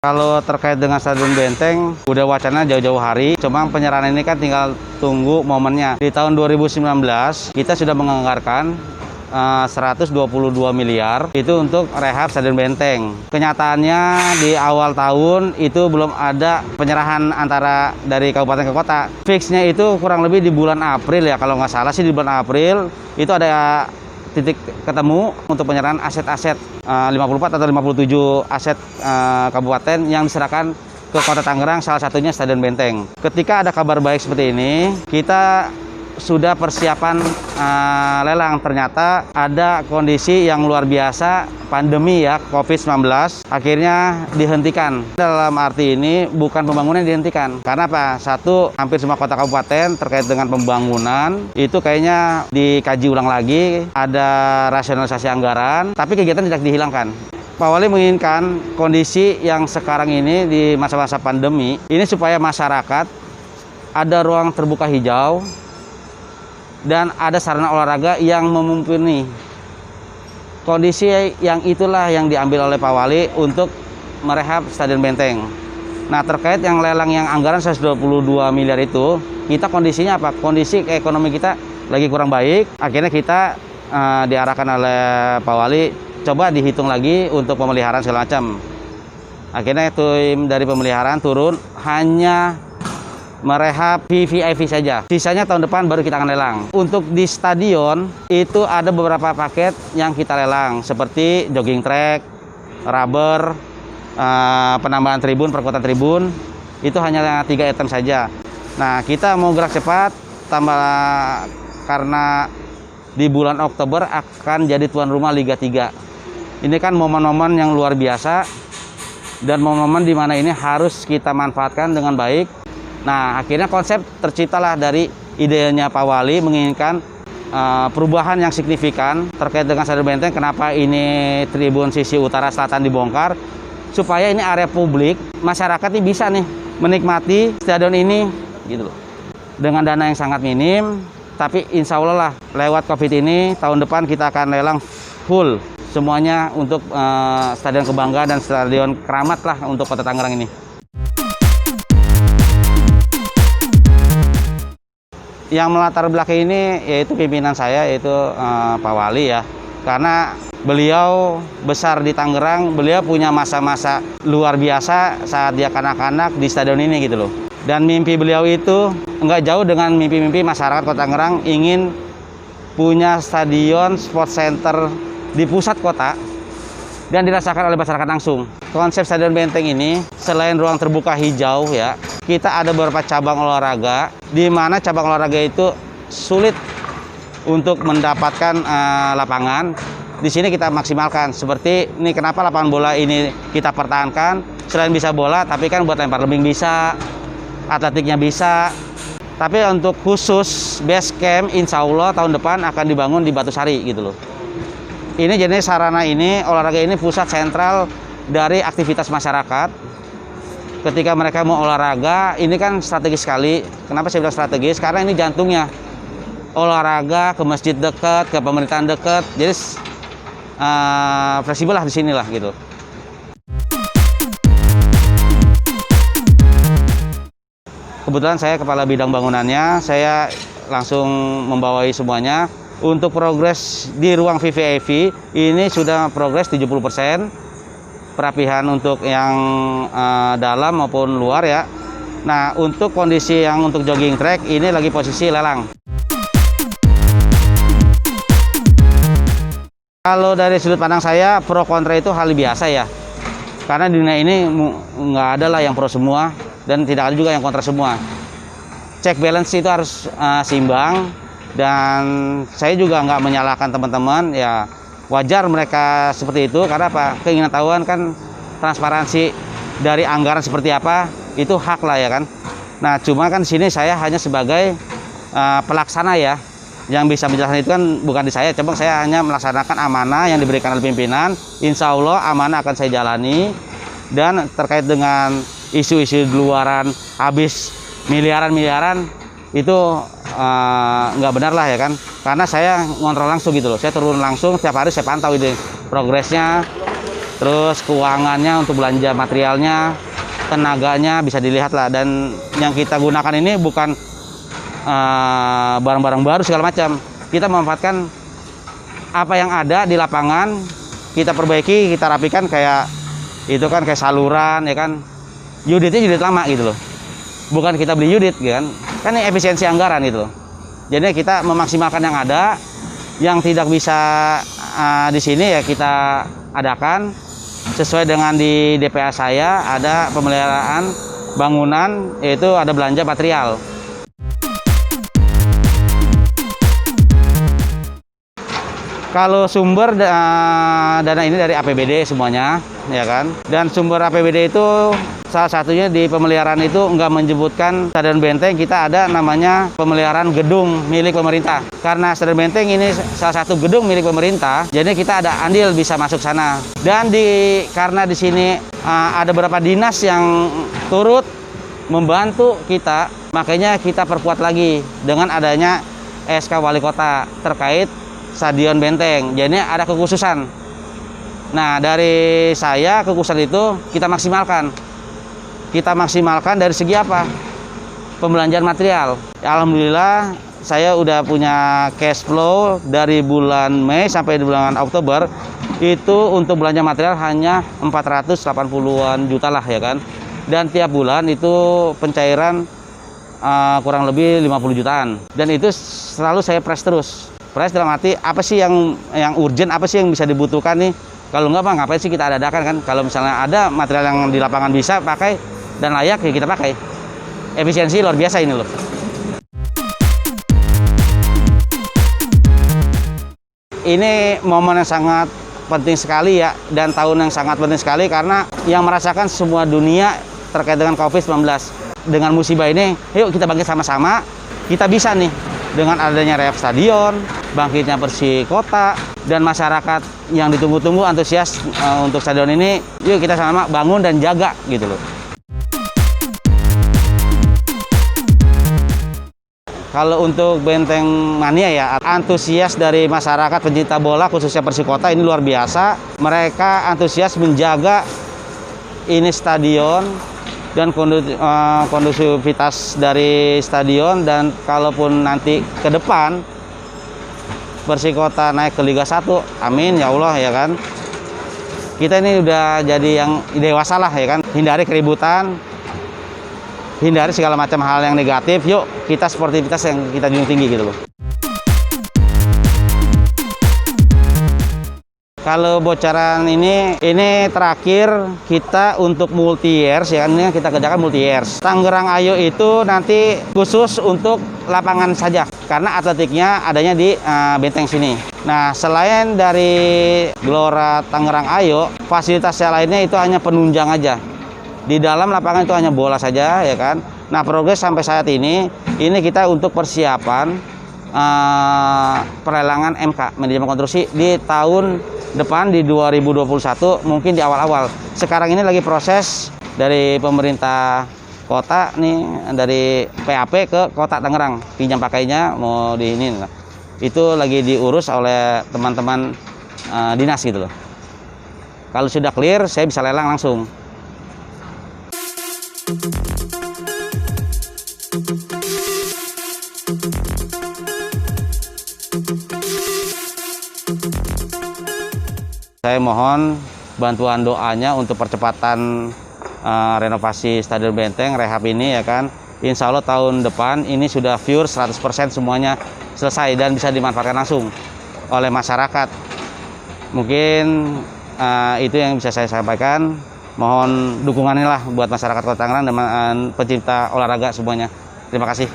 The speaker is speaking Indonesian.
Kalau terkait dengan Stadion Benteng, udah wacana jauh-jauh hari, cuma penyerahan ini kan tinggal tunggu momennya. Di tahun 2019, kita sudah menganggarkan 122 miliar itu untuk rehab Stadion Benteng. Kenyataannya di awal tahun itu belum ada penyerahan antara dari kabupaten ke kota. Fixnya itu kurang lebih di bulan April ya, kalau nggak salah sih di bulan April itu ada titik ketemu untuk penyerahan aset-aset 54 atau 57 aset kabupaten yang diserahkan ke Kota Tangerang, salah satunya Stadion Benteng. Ketika ada kabar baik seperti ini, kita sudah persiapan lelang. Ternyata ada kondisi yang luar biasa, pandemi ya, COVID-19 akhirnya dihentikan. Dalam arti ini bukan pembangunan dihentikan. Karena apa? Satu, hampir semua kota kabupaten terkait dengan pembangunan itu kayaknya dikaji ulang lagi, ada rasionalisasi anggaran, tapi kegiatan tidak dihilangkan. Pak Wali menginginkan kondisi yang sekarang ini di masa-masa pandemi ini supaya masyarakat ada ruang terbuka hijau dan ada sarana olahraga yang mumpuni. Kondisi yang itulah yang diambil oleh Pak Wali untuk merehab Stadion Benteng. Nah, terkait yang lelang yang anggaran 122 miliar itu, kita kondisinya apa? Kondisi ekonomi kita lagi kurang baik. Akhirnya kita diarahkan oleh Pak Wali, coba dihitung lagi untuk pemeliharaan segala macam. Akhirnya tim dari pemeliharaan turun hanya merehab VVIP saja. Sisanya tahun depan baru kita akan lelang. Untuk di stadion itu ada beberapa paket yang kita lelang seperti jogging track, rubber, penambahan tribun, perkuatan tribun. Itu hanya 3 item saja. Nah, kita mau gerak cepat tambah karena di bulan Oktober akan jadi tuan rumah Liga 3. Ini kan momen-momen yang luar biasa dan momen-momen di mana ini harus kita manfaatkan dengan baik. Nah, akhirnya konsep terciptalah dari idenya Pak Wali menginginkan perubahan yang signifikan terkait dengan Stadion Benteng. Kenapa ini tribun sisi utara selatan dibongkar? Supaya ini area publik, masyarakat ini bisa nih menikmati stadion ini gitu loh. Dengan dana yang sangat minim, tapi insya Allah lah lewat COVID ini tahun depan kita akan lelang full semuanya untuk Stadion Kebanggaan dan Stadion Keramat lah untuk Kota Tangerang ini. Yang melatar belakang ini yaitu pimpinan saya, yaitu Pak Wali ya. Karena beliau besar di Tangerang, beliau punya masa-masa luar biasa saat dia kanak-kanak di stadion ini gitu loh. Dan mimpi beliau itu nggak jauh dengan mimpi-mimpi masyarakat Kota Tangerang, ingin punya stadion sport center di pusat kota dan dirasakan oleh masyarakat langsung. Konsep Stadion Benteng ini selain ruang terbuka hijau ya, kita ada beberapa cabang olahraga di mana cabang olahraga itu sulit untuk mendapatkan lapangan. Di sini kita maksimalkan. Seperti ini, kenapa lapangan bola ini kita pertahankan? Selain bisa bola, tapi kan buat lempar lebing bisa, atletiknya bisa. Tapi untuk khusus base camp, insya Allah tahun depan akan dibangun di Batu Sari gitu loh. Ini jenis sarana ini, olahraga ini pusat sentral dari aktivitas masyarakat. Ketika mereka mau olahraga, ini kan strategis sekali. Kenapa saya bilang strategis? Karena ini jantungnya. Olahraga ke masjid dekat, ke pemerintahan dekat. Jadi fleksibel lah di sinilah gitu. Kebetulan saya kepala bidang bangunannya, saya langsung membawai semuanya. Untuk progres di ruang VVIP ini sudah progres 70%. Perapihan untuk yang dalam maupun luar ya. Nah, untuk kondisi yang untuk jogging track ini lagi posisi lelang. Kalau dari sudut pandang saya, pro kontra itu hal biasa ya. Karena di dunia ini nggak ada lah yang pro semua dan tidak ada juga yang kontra semua. Check balance itu harus seimbang. Dan saya juga nggak menyalahkan teman-teman ya, wajar mereka seperti itu karena apa, keinginan tahuan kan, transparansi dari anggaran seperti apa itu hak lah ya kan. Nah, cuma kan di sini saya hanya sebagai pelaksana ya, yang bisa menjelaskan itu kan bukan di saya, coba saya hanya melaksanakan amanah yang diberikan oleh pimpinan. Insya Allah amanah akan saya jalani. Dan terkait dengan isu-isu di luaran habis miliaran itu nggak benar lah ya kan, karena saya ngontrol langsung gitu loh. Saya turun langsung, setiap hari saya pantau ini progresnya terus keuangannya untuk belanja materialnya, tenaganya bisa dilihat lah. Dan yang kita gunakan ini bukan barang-barang baru segala macam. Kita memanfaatkan apa yang ada di lapangan, kita perbaiki, kita rapikan. Kayak itu kan kayak saluran ya kan, unitnya unit lama gitu loh, bukan kita beli unit gitu kan ini efisiensi anggaran gitu loh. Jadi kita memaksimalkan yang ada, yang tidak bisa di sini ya kita adakan sesuai dengan di DPA saya ada pemeliharaan bangunan, yaitu ada belanja material. Kalau sumber dana ini dari APBD semuanya, ya kan. Dan sumber APBD itu salah satunya di pemeliharaan itu nggak menyebutkan Stadion Benteng, kita ada namanya pemeliharaan gedung milik pemerintah. Karena Stadion Benteng ini salah satu gedung milik pemerintah, jadi kita ada andil bisa masuk sana. Dan karena di sini ada beberapa dinas yang turut membantu kita, makanya kita perkuat lagi dengan adanya SK Wali Kota terkait Stadion Benteng. Jadi ada kekhususan. Nah, dari saya kekhususan itu kita maksimalkan. Kita maksimalkan dari segi apa? Pembelanjaan material. Alhamdulillah saya udah punya cash flow dari bulan Mei sampai di bulan Oktober itu untuk belanja material hanya 480-an juta lah ya kan. Dan tiap bulan itu pencairan kurang lebih 50 jutaan. Dan itu selalu saya press terus. Press dalam arti apa sih yang urgent, apa sih yang bisa dibutuhkan nih? Kalau enggak, ngapain sih kita adakan kan? Kalau misalnya ada material yang di lapangan bisa pakai dan layak, ya kita pakai. Efisiensi luar biasa ini loh. Ini momen yang sangat penting sekali ya, dan tahun yang sangat penting sekali karena yang merasakan semua dunia terkait dengan COVID-19. Dengan musibah ini, yuk kita bangkit sama-sama, kita bisa nih. Dengan adanya rehab stadion, bangkitnya Persikota, dan masyarakat yang ditunggu-tunggu antusias untuk stadion ini, yuk kita sama bangun dan jaga gitu loh. Kalau untuk Benteng Mania ya, antusias dari masyarakat pencinta bola khususnya Persikota ini luar biasa. Mereka antusias menjaga ini stadion dan kondusivitas dari stadion, dan kalaupun nanti ke depan Persikota naik ke Liga 1, amin ya Allah ya kan. Kita ini udah jadi yang dewasa lah ya kan, hindari keributan, hindari segala macam hal yang negatif, yuk kita sportivitas yang kita junjung tinggi gitu loh. Kalau bocoran ini terakhir kita untuk multi years ya kan, ini kita kerjakan multi years. Tangerang Ayo itu nanti khusus untuk lapangan saja karena atletiknya adanya di Benteng sini. Nah, selain dari Gelora Tangerang Ayo, fasilitasnya lainnya itu hanya penunjang aja. Di dalam lapangan itu hanya bola saja ya kan. Nah, progres sampai saat ini kita untuk persiapan perlelangan MK manajemen konstruksi di tahun depan di 2021, mungkin di awal-awal. Sekarang ini lagi proses dari pemerintah kota nih, dari PAP ke Kota Tangerang, pinjam pakainya mau di ini. Itu lagi diurus oleh teman-teman dinas gitu loh. Kalau sudah clear, saya bisa lelang langsung. Saya mohon bantuan doanya untuk percepatan renovasi Stadion Benteng, rehab ini ya kan. Insya Allah tahun depan ini sudah pure 100% semuanya selesai dan bisa dimanfaatkan langsung oleh masyarakat. Mungkin itu yang bisa saya sampaikan. Mohon dukungannya lah buat masyarakat Kota Tangerang dan pecinta olahraga semuanya. Terima kasih.